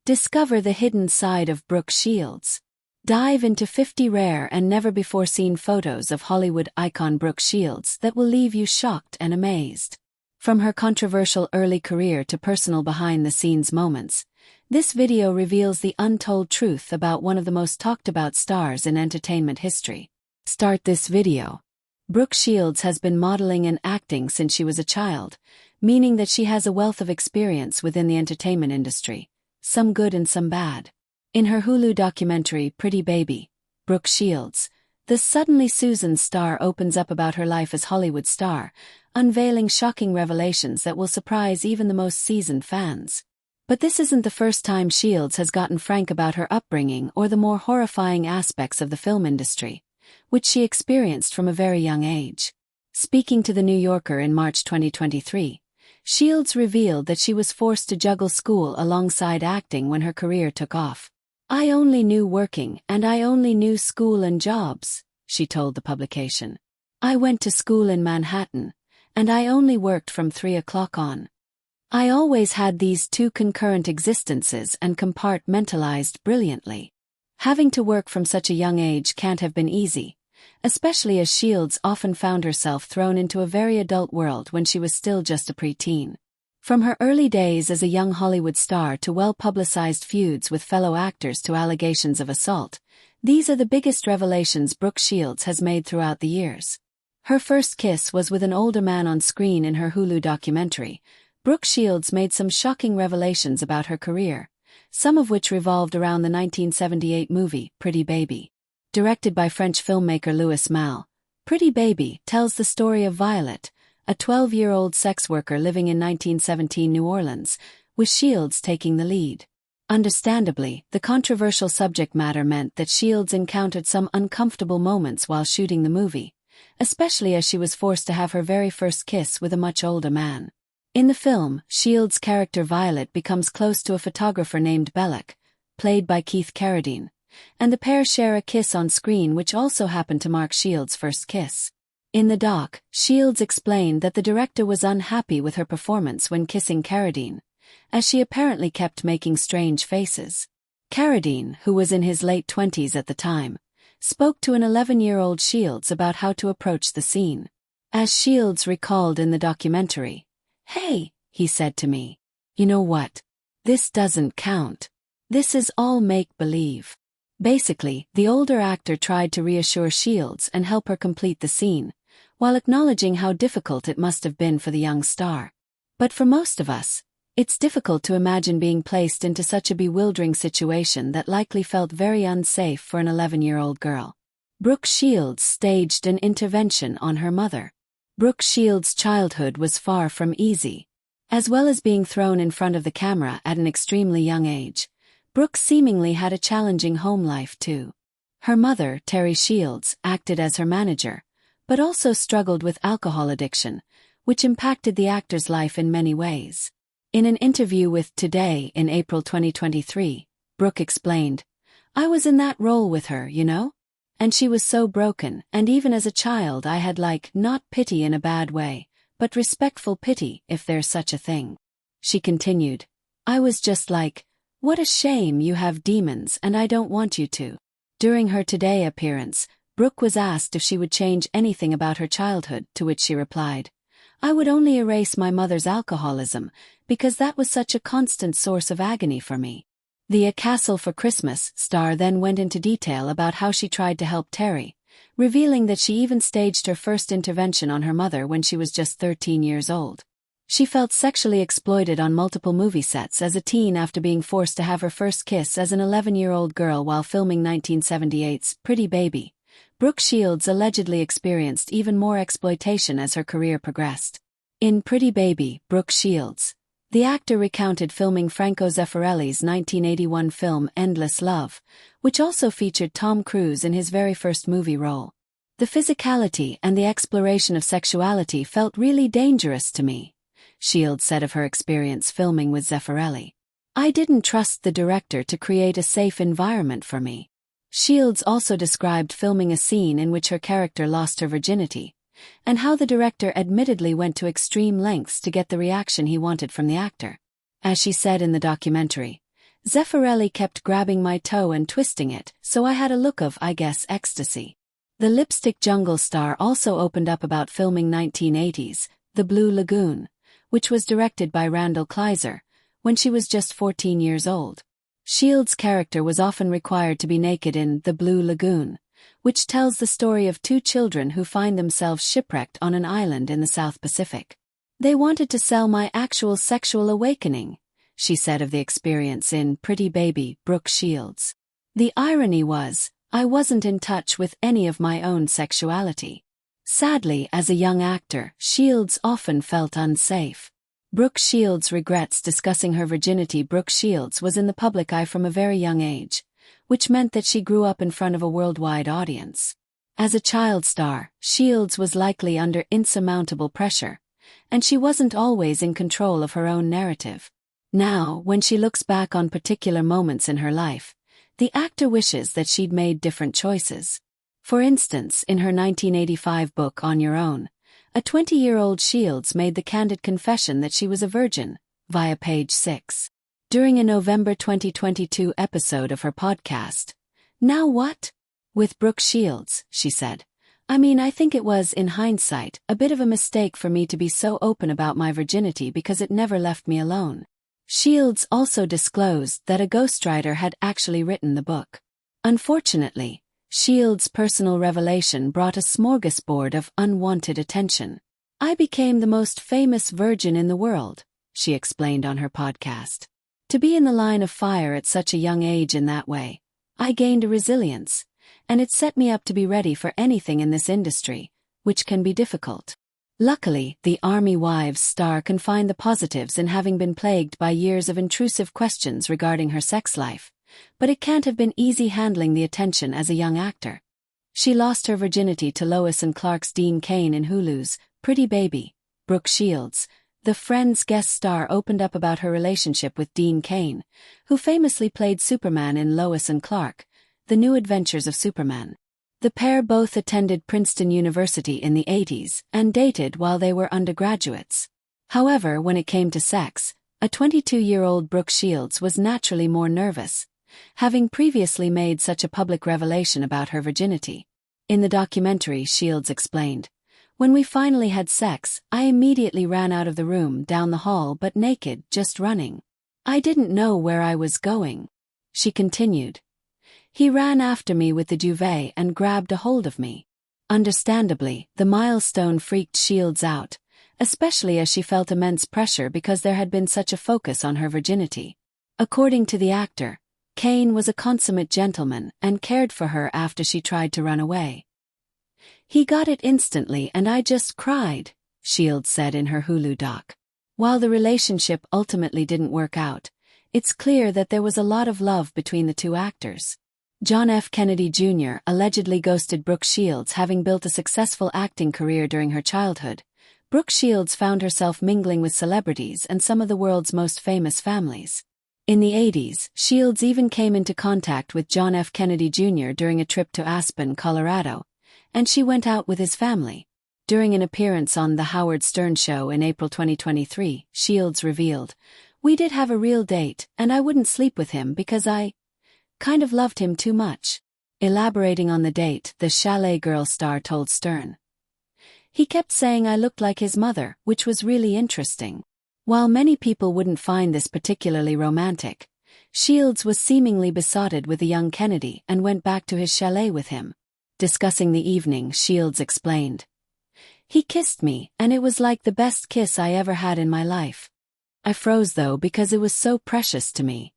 Discover the hidden side of Brooke Shields. Dive into 50 rare and never-before-seen photos of Hollywood icon Brooke Shields that will leave you shocked and amazed. From her controversial early career to personal behind-the-scenes moments, this video reveals the untold truth about one of the most talked-about stars in entertainment history. Start this video. Brooke Shields has been modeling and acting since she was a child, meaning that she has a wealth of experience within the entertainment industry, some good and some bad. In her Hulu documentary Pretty Baby, Brooke Shields, the Suddenly Susan star opens up about her life as Hollywood star, unveiling shocking revelations that will surprise even the most seasoned fans. But this isn't the first time Shields has gotten frank about her upbringing or the more horrifying aspects of the film industry, which she experienced from a very young age. Speaking to The New Yorker in March 2023, Shields revealed that she was forced to juggle school alongside acting when her career took off. "I only knew working and I only knew school and jobs," she told the publication. "I went to school in Manhattan, and I only worked from 3 o'clock on. I always had these two concurrent existences and compartmentalized brilliantly." Having to work from such a young age can't have been easy, especially as Shields often found herself thrown into a very adult world when she was still just a preteen. From her early days as a young Hollywood star to well-publicized feuds with fellow actors to allegations of assault, these are the biggest revelations Brooke Shields has made throughout the years. Her first kiss was with an older man on screen in her Hulu documentary. Brooke Shields made some shocking revelations about her career, some of which revolved around the 1978 movie Pretty Baby. Directed by French filmmaker Louis Malle, Pretty Baby tells the story of Violet, a 12-year-old sex worker living in 1917 New Orleans, with Shields taking the lead. Understandably, the controversial subject matter meant that Shields encountered some uncomfortable moments while shooting the movie, especially as she was forced to have her very first kiss with a much older man. In the film, Shields' character Violet becomes close to a photographer named Belloc, played by 𝐒𝐞𝐬𝐮𝐫, and the pair share a kiss on screen which also happened to mark Shields' first kiss. In the doc, Shields explained that the director was unhappy with her performance when kissing 𝐒𝐞𝐬𝐮𝐫, as she apparently kept making strange faces. 𝐒𝐞𝐬𝐮𝐫, who was in his late 20s at the time, spoke to an 11-year-old Shields about how to approach the scene. As Shields recalled in the documentary, "Hey," he said to me, "you know what? This doesn't count. This is all make-believe." Basically, the older actor tried to reassure Shields and help her complete the scene, while acknowledging how difficult it must have been for the young star. But for most of us, it's difficult to imagine being placed into such a bewildering situation that likely felt very unsafe for an 11-year-old girl. Brooke Shields staged an intervention on her mother. Brooke Shields' childhood was far from easy. As well as being thrown in front of the camera at an extremely young age, Brooke seemingly had a challenging home life too. Her mother, Terry Shields, acted as her manager, but also struggled with alcohol addiction, which impacted the actor's life in many ways. In an interview with Today in April 2023, Brooke explained, "I was in that role with her, you know? And she was so broken, and even as a child I had not pity in a bad way, but respectful pity, if there's such a thing." She continued, "I was just like, what a shame you have demons and I don't want you to." During her Today appearance, Brooke was asked if she would change anything about her childhood, to which she replied, "I would only erase my mother's alcoholism, because that was such a constant source of agony for me." The 𝐒𝐞𝐬𝐿 Castle for Christmas star then went into detail about how she tried to help Terry, revealing that she even staged her first intervention on her mother when she was just 13 years old. She felt sexually exploited on multiple movie sets as a teen after being forced to have her first kiss as an 11-year-old girl while filming 1978's Pretty Baby. Brooke Shields allegedly experienced even more exploitation as her career progressed. In Pretty Baby, Brooke Shields, the actor recounted filming Franco Zeffirelli's 1981 film Endless Love, which also featured Tom Cruise in his very first movie role. "The physicality and the exploration of sexuality felt really dangerous to me," Shields said of her experience filming with Zeffirelli. "I didn't trust the director to create a safe environment for me." Shields also described filming a scene in which her character lost her virginity, and how the director admittedly went to extreme lengths to get the reaction he wanted from the actor. As she said in the documentary, Zeffirelli kept grabbing my toe and twisting it, so I had a look of, I guess, ecstasy. The Lipstick Jungle star also opened up about filming 1980's The Blue Lagoon, which was directed by Randall Kleiser, when she was just 14 years old. Shields' character was often required to be naked in The Blue Lagoon, which tells the story of two children who find themselves shipwrecked on an island in the South Pacific. They wanted to sell my actual sexual awakening, she said of the experience in Pretty Baby, Brooke Shields. The irony was, I wasn't in touch with any of my own sexuality. Sadly, as a young actor, Shields often felt unsafe. Brooke Shields regrets discussing her virginity. Brooke Shields was in the public eye from a very young age, which meant that she grew up in front of a worldwide audience. As a child star, Shields was likely under insurmountable pressure, and she wasn't always in control of her own narrative. Now, when she looks back on particular moments in her life, the actor wishes that she'd made different choices. For instance, in her 1985 book On Your Own, a 20-year-old Shields made the candid confession that she was a virgin, via page 6. During a November 2022 episode of her podcast, Now What? With Brooke Shields, she said, I think it was, in hindsight, a bit of a mistake for me to be so open about my virginity because it never left me alone. Shields also disclosed that a ghostwriter had actually written the book. Unfortunately, Shields' personal revelation brought a smorgasbord of unwanted attention. I became the most famous virgin in the world, she explained on her podcast. To be in the line of fire at such a young age in that way, I gained a resilience, and it set me up to be ready for anything in this industry, which can be difficult. Luckily, the Army Wives star can find the positives in having been plagued by years of intrusive questions regarding her sex life, but it can't have been easy handling the attention as a young actor. She lost her virginity to Lois and Clark's Dean Cain in Hulu's Pretty Baby. Brooke Shields, the Friends guest star, opened up about her relationship with Dean Cain, who famously played Superman in Lois and Clark, The New Adventures of Superman. The pair both attended Princeton University in the 80s and dated while they were undergraduates. However, when it came to sex, a 22-year-old Brooke Shields was naturally more nervous, having previously made such a public revelation about her virginity. In the documentary, Shields explained, "When we finally had sex, I immediately ran out of the room, down the hall, but naked, just running. I didn't know where I was going." She continued, "He ran after me with the duvet and grabbed a hold of me." Understandably, the milestone freaked Shields out, especially as she felt immense pressure because there had been such a focus on her virginity. According to the actor, Cain was a consummate gentleman and cared for her after she tried to run away. "He got it instantly and I just cried," Shields said in her Hulu doc. While the relationship ultimately didn't work out, it's clear that there was a lot of love between the two actors. John F. Kennedy Jr. allegedly ghosted Brooke Shields, having built a successful acting career during her childhood. Brooke Shields found herself mingling with celebrities and some of the world's most famous families. In the 80s, Shields even came into contact with John F. Kennedy Jr. during a trip to Aspen, Colorado, and she went out with his family. During an appearance on The Howard Stern Show in April 2023, Shields revealed, "We did have a real date, and I wouldn't sleep with him because I kind of loved him too much." Elaborating on the date, the Chalet Girl star told Stern, "He kept saying I looked like his mother, which was really interesting." While many people wouldn't find this particularly romantic, Shields was seemingly besotted with the young Kennedy and went back to his chalet with him. Discussing the evening, Shields explained, "He kissed me, and it was like the best kiss I ever had in my life. I froze though because it was so precious to me.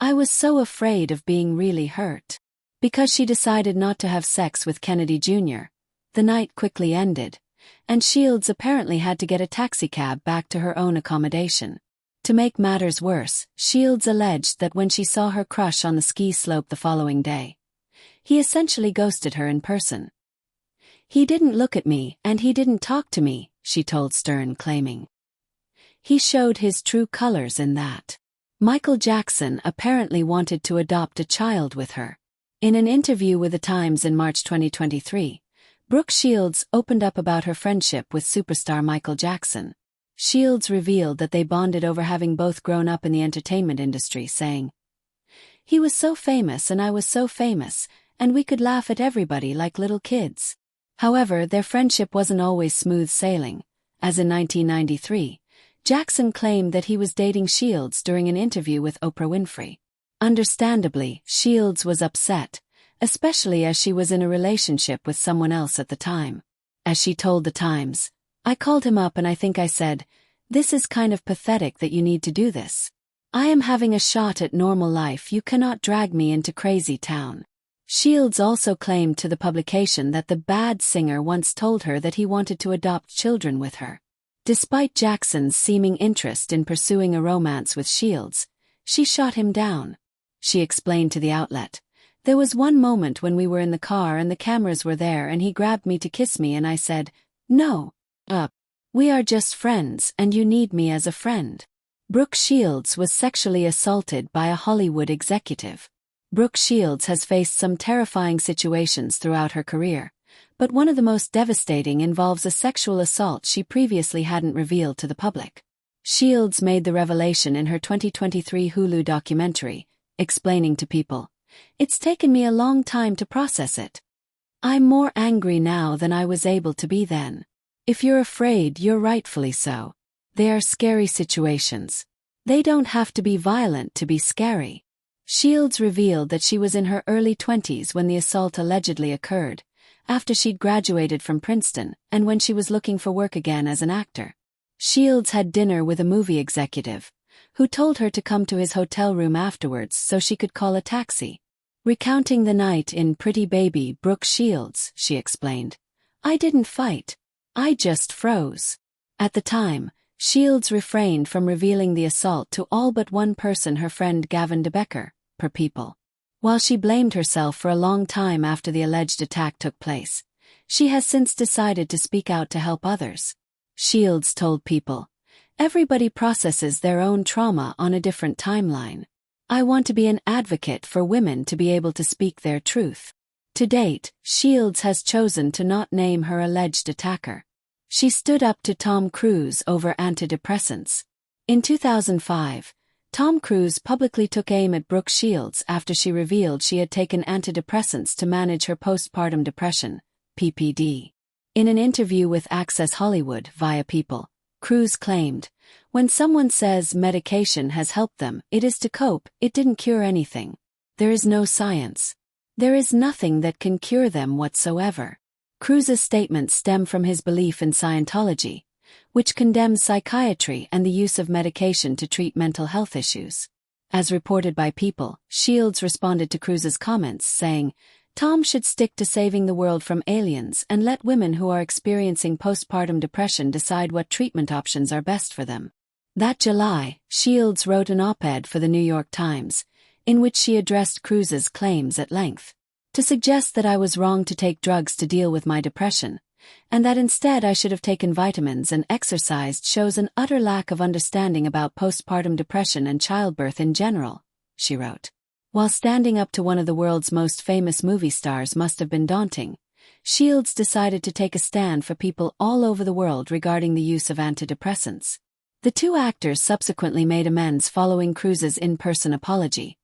I was so afraid of being really hurt." Because she decided not to have sex with Kennedy Jr., the night quickly ended, and Shields apparently had to get a taxicab back to her own accommodation. To make matters worse, Shields alleged that when she saw her crush on the ski slope the following day, he essentially ghosted her in person. "He didn't look at me and he didn't talk to me," she told Stern, claiming, "He showed his true colors in that." Michael Jackson apparently wanted to adopt a child with her. In an interview with The Times in March 2023, Brooke Shields opened up about her friendship with superstar Michael Jackson. Shields revealed that they bonded over having both grown up in the entertainment industry, saying, He was so famous and I was so famous, and we could laugh at everybody like little kids. However, their friendship wasn't always smooth sailing, as in 1993, Jackson claimed that he was dating Shields during an interview with Oprah Winfrey. Understandably, Shields was upset, especially as she was in a relationship with someone else at the time. As she told The Times, "I called him up and I think I said, 'This is kind of pathetic that you need to do this. I am having a shot at normal life, you cannot drag me into crazy town.'" Shields also claimed to the publication that the bad singer once told her that he wanted to adopt children with her. Despite Jackson's seeming interest in pursuing a romance with Shields, she shot him down. She explained to the outlet, "There was one moment when we were in the car and the cameras were there and he grabbed me to kiss me and I said, 'No. We are just friends and you need me as a friend.'" Brooke Shields was sexually assaulted by a Hollywood executive. Brooke Shields has faced some terrifying situations throughout her career, but one of the most devastating involves a sexual assault she previously hadn't revealed to the public. Shields made the revelation in her 2023 Hulu documentary, explaining to people, "It's taken me a long time to process it. I'm more angry now than I was able to be then. If you're afraid, you're rightfully so. They are scary situations. They don't have to be violent to be scary." Shields revealed that she was in her early 20s when the assault allegedly occurred, after she'd graduated from Princeton and when she was looking for work again as an actor. Shields had dinner with a movie executive, who told her to come to his hotel room afterwards so she could call a taxi. Recounting the night in Pretty Baby, Brooke Shields, she explained, "I didn't fight. I just froze." At the time, Shields refrained from revealing the assault to all but one person, her friend Gavin DeBecker, per People. While she blamed herself for a long time after the alleged attack took place, she has since decided to speak out to help others. Shields told People, "Everybody processes their own trauma on a different timeline. I want to be an advocate for women to be able to speak their truth." To date, Shields has chosen to not name her alleged attacker. She stood up to Tom Cruise over antidepressants. In 2005, Tom Cruise publicly took aim at Brooke Shields after she revealed she had taken antidepressants to manage her postpartum depression, PPD. In an interview with Access Hollywood via People, Cruise claimed, "When someone says medication has helped them, it is to cope, it didn't cure anything. There is no science. There is nothing that can cure them whatsoever." Cruise's statements stem from his belief in Scientology, which condemns psychiatry and the use of medication to treat mental health issues. As reported by People, Shields responded to Cruise's comments saying, "Tom should stick to saving the world from aliens and let women who are experiencing postpartum depression decide what treatment options are best for them." That July, Shields wrote an op-ed for the New York Times, in which she addressed Cruise's claims at length. "To suggest that I was wrong to take drugs to deal with my depression, and that instead I should have taken vitamins and exercised shows an utter lack of understanding about postpartum depression and childbirth in general," she wrote. While standing up to one of the world's most famous movie stars must have been daunting, Shields decided to take a stand for people all over the world regarding the use of antidepressants. The two actors subsequently made amends following Cruise's in-person apology,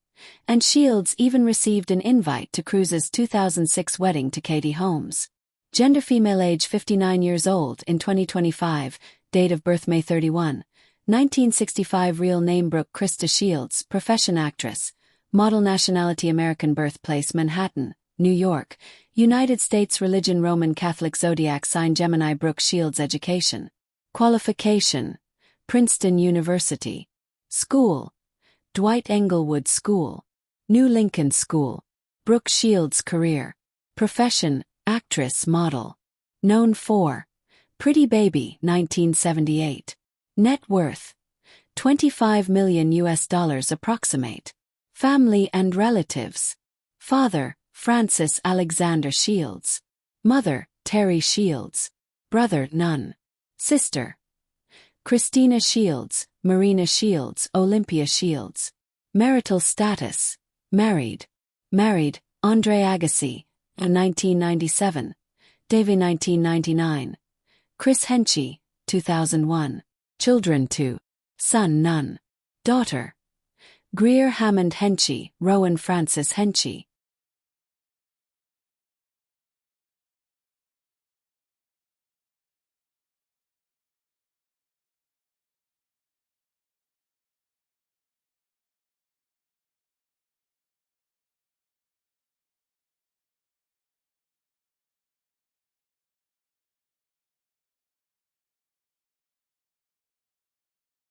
and Shields even received an invite to Cruise's 2006 wedding to Katie Holmes. Gender female, age 59 years old in 2025, date of birth May 31, 1965, real name Brooke Krista Shields, profession actress, model, nationality American, birthplace Manhattan, New York, United States, religion Roman Catholic, zodiac sign Gemini. Brooke Shields, education, qualification, Princeton University, school, Dwight Englewood School, New Lincoln School. Brooke Shields' career, profession, actress, model, known for Pretty Baby, 1978, net worth, $25 million approximate. Family and relatives: father, Francis Alexander Shields; mother, Terry Shields; brother, none; sister, Christina Shields, Marina Shields, Olympia Shields. Marital status: married, Andre Agassi, 1997, Davey, 1999, Chris Henchey, 2001. Children: 2, son, none; daughter, Greer Hammond Henchy, Rowan Francis Henchy.